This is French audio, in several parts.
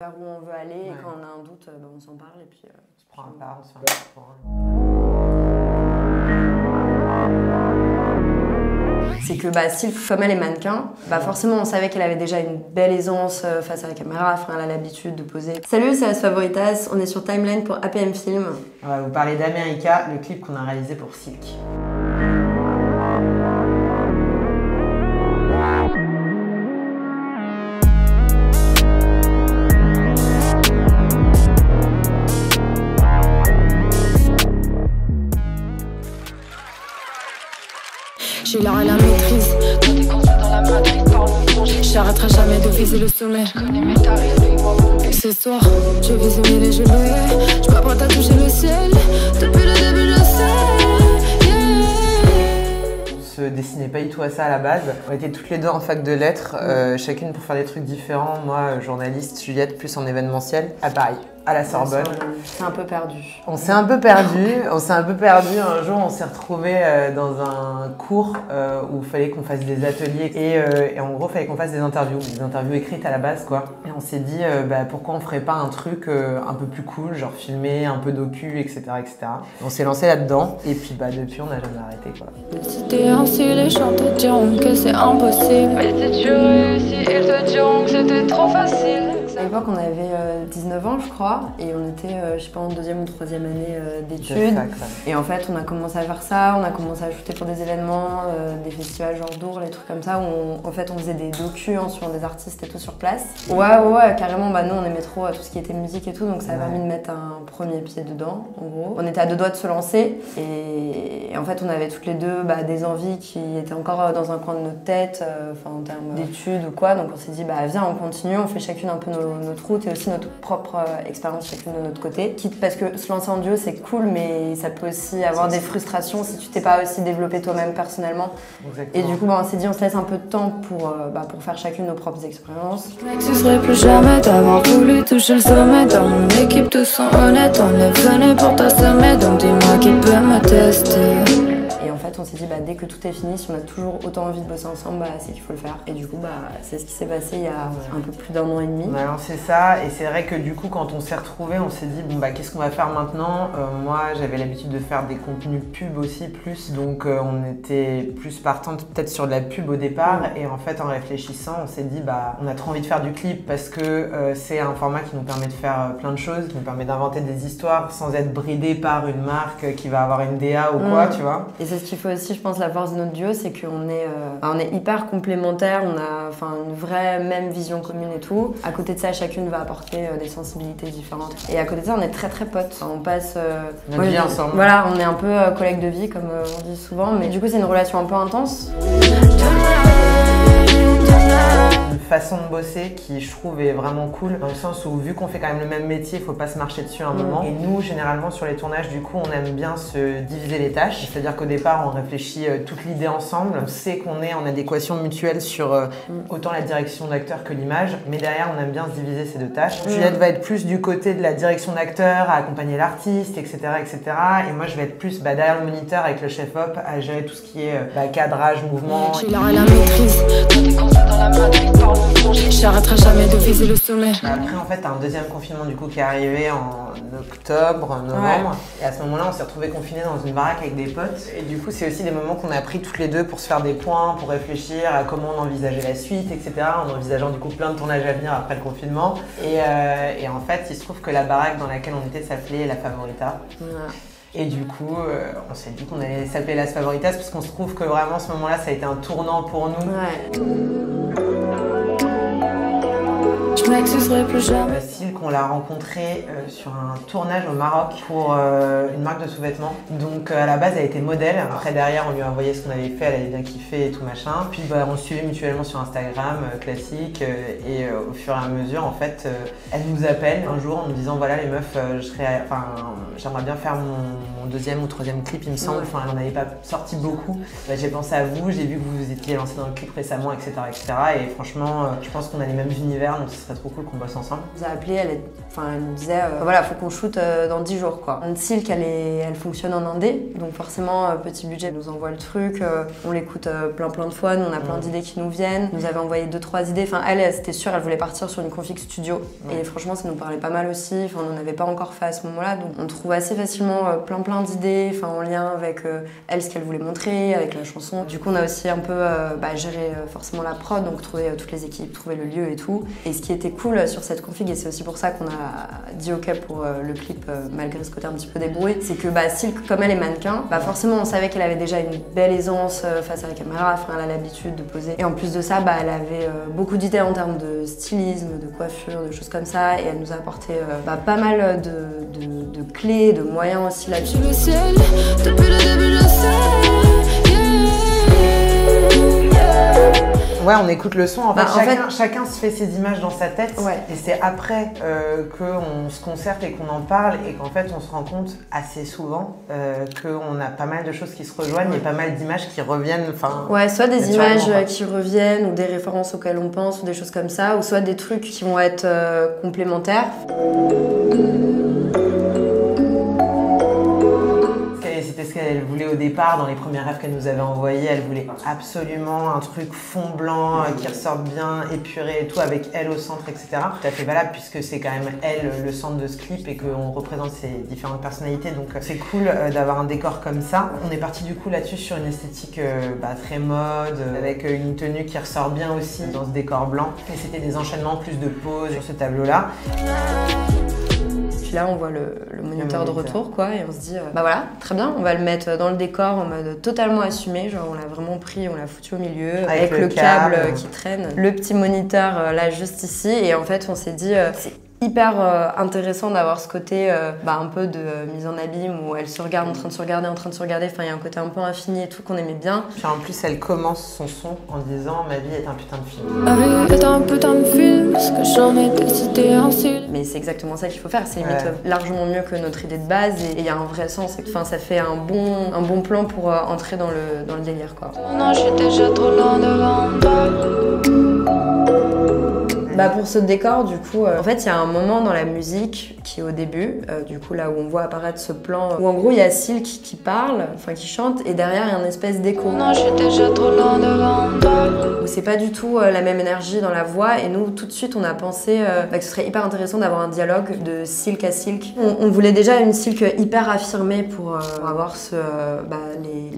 Vers où on veut aller et quand on a un doute, on s'en parle et puis on se prend un pas, on se fait un point. C'est que Silk, comme elle est mannequin, forcément on savait qu'elle avait déjà une belle aisance face à la caméra, elle a l'habitude de poser. Salut, c'est Las Favoritas, on est sur Timeline pour APM Film. On va vous parler d'America, le clip qu'on a réalisé pour Silk. J'ai l'art et la maîtrise. Quand t'es coincé dans la matrice, parle mon frangin. J'arrêterai jamais de viser le sommet. Je connais mes tarifs, paye-moi mon prix. Ce soir, je vise mille et je le hais. Je m'apprête à toucher le ciel. Depuis le début, je sais. On se dessinait pas du tout à ça à la base. On était toutes les deux en fac de lettres, chacune pour faire des trucs différents. Moi, journaliste, Juliette, plus en événementiel. À Paris, à la Sorbonne. C'est un peu perdu. On s'est un peu perdu. Un jour, on s'est retrouvés dans un cours où il fallait qu'on fasse des ateliers et en gros, il fallait qu'on fasse des interviews écrites à la base, quoi. Et on s'est dit, pourquoi on ferait pas un truc un peu plus cool, genre filmer, un peu docu, etc., etc. On s'est lancé là-dedans et puis depuis, on n'a jamais arrêté, quoi. C'était ainsi, les gens te diront que c'est impossible. Mais si tu réussis, ils te diront que c'était trop facile. À l'époque, on avait 19 ans, je crois, et on était, je sais pas, en deuxième ou troisième année d'études. Et en fait, on a commencé à faire ça, on a commencé à shooter pour des événements, des festivals genre d'Ours, les trucs comme ça, où en fait, on faisait des docus en suivant des artistes et tout sur place. Ouais, carrément, nous, on aimait trop tout ce qui était musique et tout, donc ça a permis de mettre un premier pied dedans, en gros. On était à deux doigts de se lancer, et en fait, on avait toutes les deux des envies qui étaient encore dans un coin de notre tête, en termes d'études ou quoi, donc on s'est dit, viens, on continue, on fait chacune un peu notre route et aussi notre propre expérience chacune de notre côté. Quitte parce que se lancer en duo c'est cool, mais ça peut aussi avoir des frustrations si tu t'es pas aussi développé toi-même personnellement. Exactement. Et du coup on s'est dit on se laisse un peu de temps pour faire chacune nos propres expériences. Je m'excuserai plus jamais d'avoir voulu toucher le sommet. Dans mon équipe tous sont honnêtes, on est venu pour t'assommer, donc dis-moi qui peut me tester. Et en fait on s'est dit dès que tout est fini, si on a toujours autant envie de bosser ensemble, c'est qu'il faut le faire. Et du coup c'est ce qui s'est passé il y a un peu plus d'1 an et demi. On a lancé ça et c'est vrai que du coup quand on s'est retrouvés, on s'est dit qu'est-ce qu'on va faire maintenant. Moi j'avais l'habitude de faire des contenus pub aussi plus, donc on était plus partante peut-être sur de la pub au départ et en fait en réfléchissant on s'est dit on a trop envie de faire du clip parce que c'est un format qui nous permet de faire plein de choses, qui nous permet d'inventer des histoires sans être bridé par une marque qui va avoir une DA ou quoi, tu vois. Et c'est ce qu'il faut aussi, je pense, la force de notre duo, c'est qu'on est, on est hyper complémentaires, on a une vraie même vision commune et tout. À côté de ça, chacune va apporter des sensibilités différentes. Et à côté de ça, on est très potes. On passe notre vie ensemble. Voilà, on est un peu collègues de vie, comme on dit souvent. Mais du coup, c'est une relation un peu intense. Une façon de bosser qui je trouve est vraiment cool dans le sens où vu qu'on fait quand même le même métier, il faut pas se marcher dessus à un moment. Et nous généralement sur les tournages du coup on aime bien se diviser les tâches, c'est-à-dire qu'au départ on réfléchit toute l'idée ensemble, on sait qu'on est en adéquation mutuelle sur autant la direction d'acteur que l'image, mais derrière on aime bien se diviser ces deux tâches. Juliette va être plus du côté de la direction d'acteur, à accompagner l'artiste, etc., etc. Et moi je vais être plus derrière le moniteur avec le chef-op à gérer tout ce qui est cadrage, mouvement. J'ai l'art et la maîtrise. Quand t'es coincé dans la matrice, parle mon frangin. J'arrêterai jamais de viser le sommet. Après en fait t'as un deuxième confinement du coup qui est arrivé en octobre, novembre. Et à ce moment-là on s'est retrouvés confinés dans une baraque avec des potes. Et du coup c'est aussi des moments qu'on a pris toutes les deux pour se faire des points, pour réfléchir à comment on envisageait la suite, etc. En envisageant du coup plein de tournages à venir après le confinement. Et en fait il se trouve que la baraque dans laquelle on était s'appelait La Favorita. Et du coup, on s'est dit qu'on allait s'appeler Las Favoritas parce qu'on se trouve que vraiment ce moment-là, ça a été un tournant pour nous. Je m'excuserai plus jamais. Silk, on l'a rencontré sur un tournage au Maroc pour une marque de sous-vêtements. Donc à la base, elle était modèle. Après derrière, on lui a envoyé ce qu'on avait fait, elle avait bien kiffé et tout machin. Puis on se suivait mutuellement sur Instagram, classique. Et au fur et à mesure, en fait, elle nous appelle un jour en nous disant voilà les meufs, j'aimerais bien faire mon deuxième ou troisième clip, il me semble. Enfin, elle n'en avait pas sorti beaucoup. J'ai pensé à vous, j'ai vu que vous vous étiez lancé dans le clip récemment, etc., etc. Et franchement, je pense qu'on a les mêmes univers, donc ce serait trop cool qu'on bosse ensemble. Elle nous a appelé, elle nous disait voilà, faut qu'on shoot dans 10 jours quoi. Silk, elle fonctionne en indé, donc forcément petit budget, elle nous envoie le truc, on l'écoute plein de fois, nous on a plein d'idées qui nous viennent, nous avait envoyé 2-3 idées, enfin elle c'était sûr, elle voulait partir sur une config studio et franchement ça nous parlait pas mal aussi, enfin on n'en avait pas encore fait à ce moment-là, donc on trouve assez facilement plein d'idées, enfin en lien avec elle, ce qu'elle voulait montrer, avec la chanson. Du coup on a aussi un peu géré forcément la prod, donc trouver toutes les équipes, trouver le lieu et tout. Et ce qui était cool sur cette config, et c'est aussi pour ça qu'on a dit ok pour le clip malgré ce côté un petit peu débrouillé, c'est que Silk, comme elle est mannequin, forcément on savait qu'elle avait déjà une belle aisance face à la caméra, enfin elle a l'habitude de poser. Et en plus de ça, elle avait beaucoup d'idées en termes de stylisme, de coiffure, de choses comme ça, et elle nous a apporté pas mal de clés, de moyens aussi là-dessus. Le ciel, depuis le début je sais. Ouais, on écoute le son, en fait, chacun se fait ses images dans sa tête et c'est après qu'on se concerte et qu'on en parle et qu'en fait on se rend compte assez souvent qu'on a pas mal de choses qui se rejoignent et pas mal d'images qui reviennent. Ouais, soit des images qui reviennent ou des références auxquelles on pense ou des choses comme ça, ou soit des trucs qui vont être complémentaires. C'était ce qu'elle voulait au départ, dans les premiers rêves qu'elle nous avait envoyés. Elle voulait absolument un truc fond blanc qui ressorte bien, épuré et tout, avec elle au centre, etc. Tout à fait valable puisque c'est quand même elle le centre de ce clip et qu'on représente ses différentes personnalités. Donc c'est cool d'avoir un décor comme ça. On est parti du coup là-dessus sur une esthétique très mode, avec une tenue qui ressort bien aussi dans ce décor blanc. Et c'était des enchaînements, plus de poses sur ce tableau-là. Puis là, on voit le moniteur de retour, quoi, et on se dit, voilà, très bien, on va le mettre dans le décor en mode totalement assumé, genre on l'a vraiment pris, on l'a foutu au milieu, avec le câble qui traîne, le petit moniteur là juste ici, et en fait, on s'est dit, c'est hyper intéressant d'avoir ce côté un peu de mise en abîme où elle se regarde en train de se regarder, enfin il y a un côté un peu infini et tout qu'on aimait bien. Puis en plus elle commence son son en disant ma vie est un putain de film. Ma vie est un putain de film, ce que j'en ai décidé ainsi. Mais c'est exactement ça qu'il faut faire, c'est limite largement mieux que notre idée de base et il y a un vrai sens, ça fait un bon plan pour entrer dans le délire quoi. Non, je suis déjà trop loin devant toi. Pour ce décor, du coup, en fait, il y a un moment dans la musique qui est au début, du coup, là où on voit apparaître ce plan, où en gros, il y a Silk qui parle, qui chante, et derrière, il y a une espèce d'écho. Non, je suis déjà trop loin devant toi. C'est pas du tout la même énergie dans la voix, et nous, tout de suite, on a pensé que ce serait hyper intéressant d'avoir un dialogue de Silk à Silk. On voulait déjà une Silk hyper affirmée pour avoir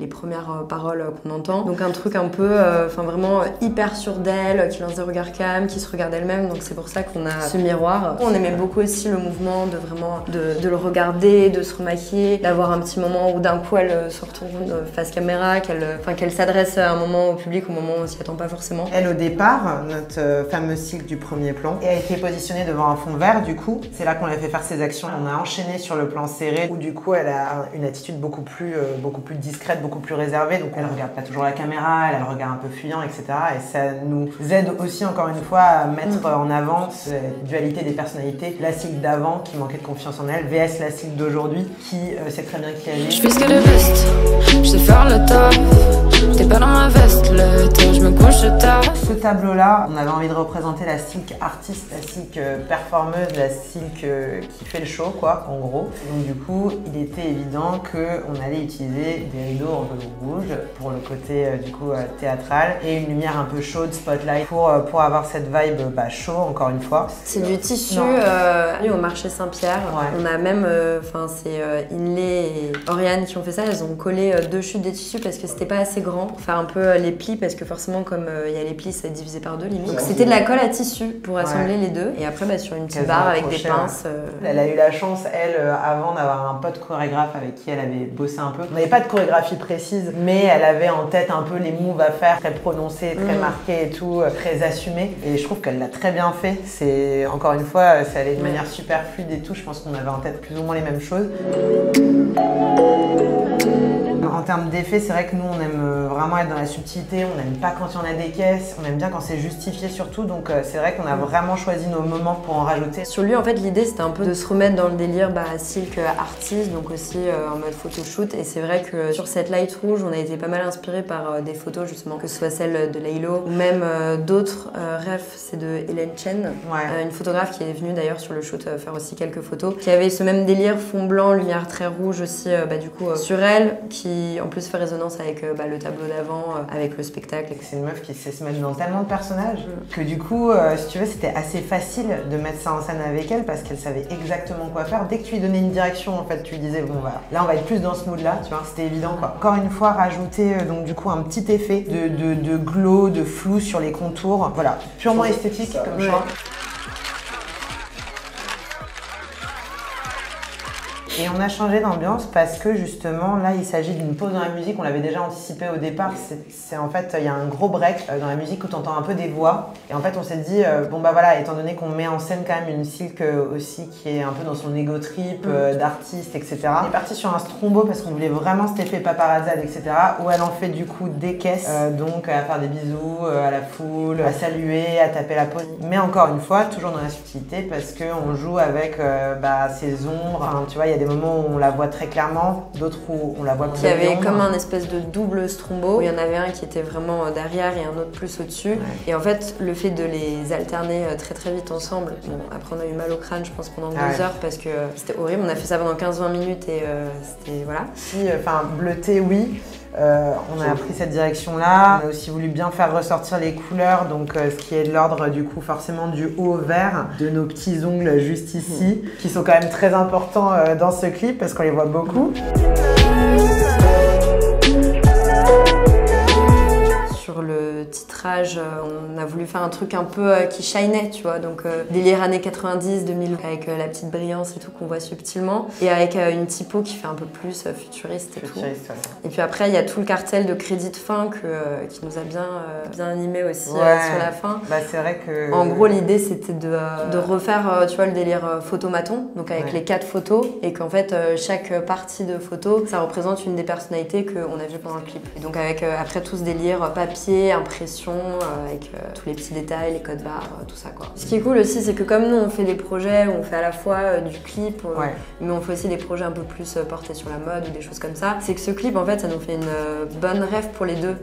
les premières paroles qu'on entend. Donc un truc un peu, vraiment hyper sûr d'elle, qui lance des regards calmes, qui se regarde elle-même. Donc c'est pour ça qu'on a ce miroir. On aimait beaucoup aussi le mouvement de le regarder, de se remaquiller, d'avoir un petit moment où d'un coup elle se retourne face caméra, qu'elle s'adresse à un moment au public au moment où on s'y attend pas forcément. Elle au départ, notre fameuse Silk du premier plan, et a été positionnée devant un fond vert du coup. C'est là qu'on a fait faire ses actions. On a enchaîné sur le plan serré où du coup elle a une attitude beaucoup plus discrète, beaucoup plus réservée. Donc elle regarde pas toujours la caméra, elle a le regard un peu fuyant, etc. Et ça nous aide aussi encore une fois à mettre en avant cette dualité des personnalités. La Silk d'avant qui manquait de confiance en elle, VS la Silk d'aujourd'hui qui sait très bien qui elle est. Je fais ce que de best, je sais faire le taf. T'es pas dans ma veste, le temps je me couche tard. Ce tableau-là, on avait envie de représenter la Silk artiste, la Silk performeuse, la Silk qui fait le show, quoi, en gros. Donc du coup, il était évident qu'on allait utiliser des rideaux en velours rouge pour le côté du coup théâtral et une lumière un peu chaude, spotlight, pour avoir cette vibe chaud, encore une fois. C'est du tissu au marché Saint-Pierre. On a même, c'est Inlay et Oriane qui ont fait ça. Elles ont collé 2 chutes des tissus parce que c'était pas assez grand pour faire un peu les plis parce que forcément comme il y a les plis, c'est divisé par 2 limite. Donc c'était de la colle à tissu pour assembler les deux. Et après sur une petite barre avec des pinces. Elle a eu la chance, elle, avant d'avoir un pote chorégraphe avec qui elle avait bossé un peu. On n'avait pas de chorégraphie précise, mais elle avait en tête un peu les moves à faire, très prononcés, très marqués et tout, très assumés. Et je trouve qu'elle l'a très bien fait. C'est encore une fois, ça allait de manière super fluide et tout. Je pense qu'on avait en tête plus ou moins les mêmes choses. En termes d'effets, c'est vrai que nous, on aime vraiment être dans la subtilité, on n'aime pas quand il y en a des caisses, on aime bien quand c'est justifié surtout, donc c'est vrai qu'on a vraiment choisi nos moments pour en rajouter. Sur lui, en fait, l'idée, c'était un peu de se remettre dans le délire silk artist, donc aussi en mode photoshoot, et c'est vrai que sur cette light rouge, on a été pas mal inspiré par des photos, justement, que ce soit celle de Laylo, ou même d'autres refs, c'est de Hélène Chen, une photographe qui est venue d'ailleurs sur le shoot faire aussi quelques photos, qui avait ce même délire fond blanc, lumière très rouge aussi, du coup, sur elle, qui en plus fait résonance avec le tableau d'avant, avec le spectacle. C'est une meuf qui sait se mettre dans tellement de personnages que du coup, si tu veux, c'était assez facile de mettre ça en scène avec elle parce qu'elle savait exactement quoi faire. Dès que tu lui donnais une direction, en fait, tu lui disais, bon voilà, là on va être plus dans ce mood-là, tu vois, c'était évident quoi. Encore une fois, rajouter donc du coup un petit effet de glow, de flou sur les contours, voilà, purement esthétique comme choix. Et on a changé d'ambiance parce que justement là il s'agit d'une pause dans la musique, on l'avait déjà anticipé au départ, c'est en fait il y a un gros break dans la musique où tu entends un peu des voix et en fait on s'est dit bon bah voilà, étant donné qu'on met en scène quand même une Silk aussi qui est un peu dans son ego trip d'artiste etc. On est parti sur un strombo parce qu'on voulait vraiment cet effet paparazzade etc. où elle en fait du coup des caisses, donc à faire des bisous à la foule, à saluer, à taper la pause, mais encore une fois toujours dans la subtilité parce qu'on joue avec ses ombres, enfin, tu vois il y a des moments où on la voit très clairement, d'autres où on la voit plus. Il y avait comme un espèce de double strombo. Il y en avait un qui était vraiment derrière et un autre plus au-dessus. Et en fait, le fait de les alterner très très vite ensemble, bon, après on a eu mal au crâne je pense pendant 2 heures parce que c'était horrible. On a fait ça pendant 15-20 minutes et c'était voilà. Si, enfin bleuté oui. On a pris cette direction-là. On a aussi voulu bien faire ressortir les couleurs, donc ce qui est de l'ordre du coup forcément du haut au vert, de nos petits ongles juste ici, qui sont quand même très importants dans ce clip parce qu'on les voit beaucoup. Sur le titrage, on a voulu faire un truc un peu qui shinait, tu vois, donc délire années 90, 2000, avec la petite brillance et tout qu'on voit subtilement, et avec une typo qui fait un peu plus futuriste et tout. Ouais. Et puis après, il y a tout le cartel de crédit de fin qui nous a bien animé aussi sur la fin. Bah, c'est vrai que... En gros, l'idée, c'était de refaire, tu vois, le délire photomaton, donc avec les 4 photos, et qu'en fait, chaque partie de photo, ça représente une des personnalités qu'on a vues pendant le clip. Et donc avec, après, tout ce délire papier, impression, avec tous les petits détails, les codes barres, tout ça, quoi. Ce qui est cool aussi, c'est que comme nous, on fait des projets où on fait à la fois du clip, mais on fait aussi des projets un peu plus portés sur la mode ou des choses comme ça, c'est que ce clip, en fait, ça nous fait une bonne rêve pour les deux.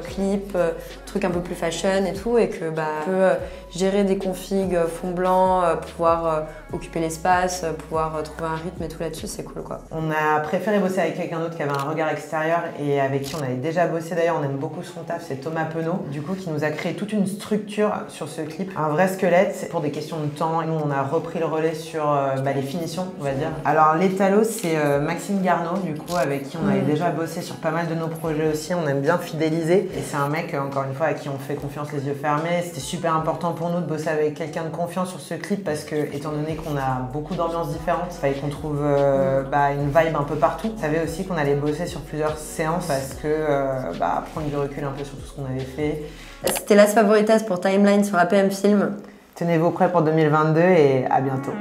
Clip, truc un peu plus fashion et tout, et que on peut gérer des configs fond blanc, pouvoir occuper l'espace, pouvoir trouver un rythme et tout là-dessus, c'est cool quoi. On a préféré bosser avec quelqu'un d'autre qui avait un regard extérieur et avec qui on avait déjà bossé d'ailleurs, on aime beaucoup son taf, c'est Thomas Penaud, du coup qui nous a créé toute une structure sur ce clip, un vrai squelette pour des questions de temps. Nous on a repris le relais sur les finitions on va dire. Alors l'étalo c'est Maxime Garneau du coup avec qui on avait déjà bossé sur pas mal de nos projets aussi, on aime bien fidéliser et c'est un mec encore une fois à qui on fait confiance les yeux fermés. C'était super important pour nous de bosser avec quelqu'un de confiance sur ce clip parce que étant donné qu'on a beaucoup d'ambiances différentes, il fallait qu'on trouve une vibe un peu partout. On savait aussi qu'on allait bosser sur plusieurs séances parce que prendre du recul un peu sur tout ce qu'on avait fait. C'était Las Favoritas pour Timeline sur APM Film. Tenez-vous prêts pour 2022 et à bientôt.